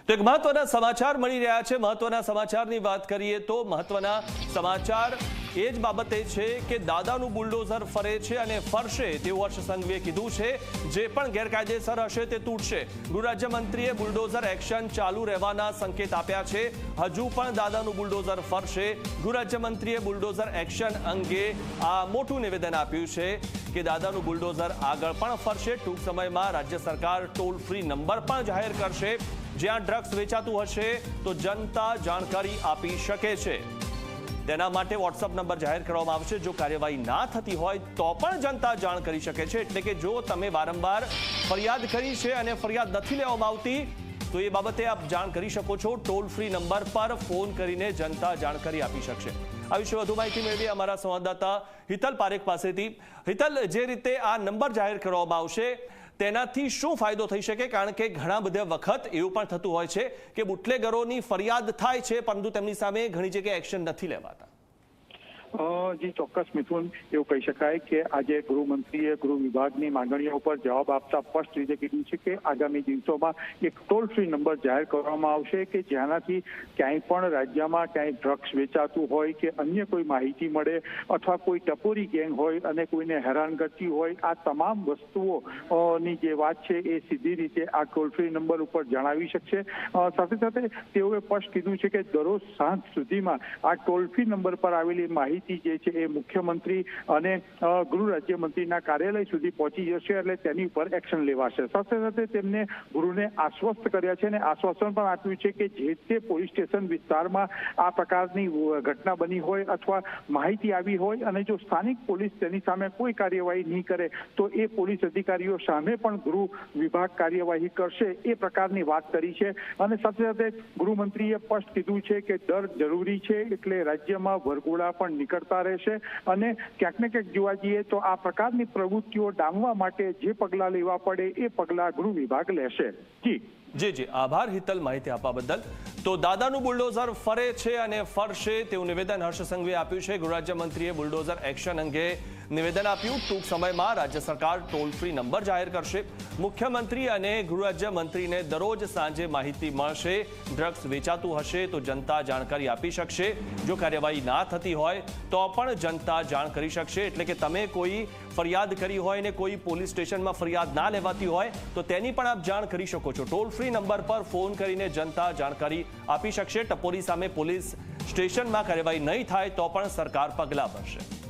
તો એક મહત્વના સમાચાર મળી રહ્યા છે। મહત્વના સમાચારની વાત કરીએ તો મહત્વના સમાચાર એ જ બાબતે છે કે દાદાનું બુલડોઝર ફરે છે અને ફરશે તેવું હર્ષ સંઘવીએ કીધું છે। જે પણ ગેરકાયદેસર હશે તે તૂટશે। ગૃહ રાજ્યમંત્રીએ બુલડોઝર એક્શન ચાલુ રહેવાના સંકેત આપ્યા છે। હજુ પણ દાદાનું બુલડોઝર ફરશે। ગૃહ રાજ્યમંત્રીએ બુલડોઝર એક્શન અંગે આ મોટું નિવેદન આપ્યું છે કે દાદાનું બુલડોઝર આગળ પણ ફરશે। ટૂંક સમયમાં રાજ્ય સરકાર ટોલ ફ્રી નંબર પણ જાહેર કરશે। જ્યાં ડ્રગ્સ વેચાતું હશે તો જનતા જાણકારી આપી શકે છે। તેના માટે વોટ્સએપ નંબર જાહેર કરવામાં આવશે। જો કાર્યવાહી ના થતી હોય તો પણ જનતા જાણ કરી શકે છે। એટલે કે જો તમે વારંવાર ફરિયાદ કરી છે અને ફરિયાદ નથી લેવામાં આવતી તો એ બાબતે આપ જાણ કરી શકો છો। ટોલ ફ્રી નંબર પર ફોન કરીને જનતા જાણકારી આપી શકશે। આ વિશે વધુ માહિતી મેળવી અમારા સંવાદદાતા હિતલ પારેખ પાસેથી। હિતલ, જે રીતે આ નંબર જાહેર કરવામાં આવશે તેનાથી શું ફાયદો થઈ શકે? કારણ કે ઘણા બધા વખત એવું પણ થતું હોય છે કે બુટલેગરોની ફરિયાદ થાય છે પરંતુ તેમની સામે ઘણી જગ્યાએ એક્શન નથી લેવાતા। જી ચોક્કસ મિથુન, એવું કહી શકાય કે આજે ગૃહમંત્રીએ ગૃહ વિભાગની માંગણીઓ પર જવાબ આપતા સ્પષ્ટ રીતે કીધું છે કે આગામી દિવસોમાં એક ટોલ ફ્રી નંબર જાહેર કરવામાં આવશે કે જેનાથી ક્યાંય પણ રાજ્યમાં ક્યાંય ડ્રગ્સ વેચાતું હોય કે અન્ય કોઈ માહિતી મળે અથવા કોઈ ટપોરી ગેંગ હોય અને કોઈને હેરાનગતિ હોય, આ તમામ વસ્તુઓની જે વાત છે એ સીધી રીતે આ ટોલ ફ્રી નંબર ઉપર જણાવી શકશે। સાથે સાથે તેઓએ સ્પષ્ટ કીધું છે કે દરરોજ સાંજ સુધીમાં આ ટોલ ફ્રી નંબર પર આવેલી માહિતી જે છે એ મુખ્યમંત્રી અને ગૃહ રાજ્યમંત્રીના કાર્યાલય સુધી પહોંચી જશે એટલે તેની ઉપર એક્શન લેવાશે। સાથે સાથે તેમને ગૃહને આશ્વસ્ત કર્યા છે અને આશ્વાસન પણ આપ્યું છે કે જે તે પોલીસ સ્ટેશન વિસ્તારમાં આ પ્રકારની ઘટના બની હોય અથવા માહિતી આવી હોય અને જો સ્થાનિક પોલીસ તેની સામે કોઈ કાર્યવાહી નહીં કરે તો એ પોલીસ અધિકારીઓ સામે પણ ગૃહ વિભાગ કાર્યવાહી કરશે, એ પ્રકારની વાત કરી છે। અને સાથે સાથે ગૃહમંત્રીએ સ્પષ્ટ કીધું છે કે દર જરૂરી છે એટલે રાજ્યમાં વરઘોડા પણ કરતા રહેશે અને ક્યાંક ને ક્યાંક જોવા જઈએ તો આ પ્રકારની પ્રવૃત્તિઓ ડામવા માટે જે પગલાં લેવા પડે એ પગલાં ગૃહ વિભાગ લેશે। જી આભાર હિતલ, માહિતી આપવા બદલ। તો દાદાનું બુલડોઝર ફરે છે અને ફરશે તેવું નિવેદન હર્ષ સંઘવીએ આપ્યું છે। ગૃહ રાજ્યમંત્રીએ બુલડોઝર એક્શન અંગે નિવેદન આપ્યું। ટૂંક સમયમાં રાજ્ય સરકાર ટોલ ફ્રી નંબર જાહેર કરશે। મુખ્યમંત્રી અને ગૃહ રાજ્યમંત્રીને દરરોજ સાંજે માહિતી મળશે। ડ્રગ્સ વેચાતું હશે તો જનતા જાણકારી આપી શકશે। જો કાર્યવાહી ના થતી હોય તો પણ જનતા જાણ કરી શકશે। એટલે કે તમે કોઈ ફરિયાદ કરી હોય ને કોઈ પોલીસ સ્ટેશનમાં ફરિયાદ ના લેવાતી હોય તો તેની પણ આપ જાણ કરી શકો છો। ટોલ ફ્રી નંબર પર ફોન કરીને જનતા જાણકારી આપી શકશે। ટપોરી સામે પોલીસ સ્ટેશનમાં કાર્યવાહી નહીં થાય તો પણ સરકાર પગલાં ભરશે।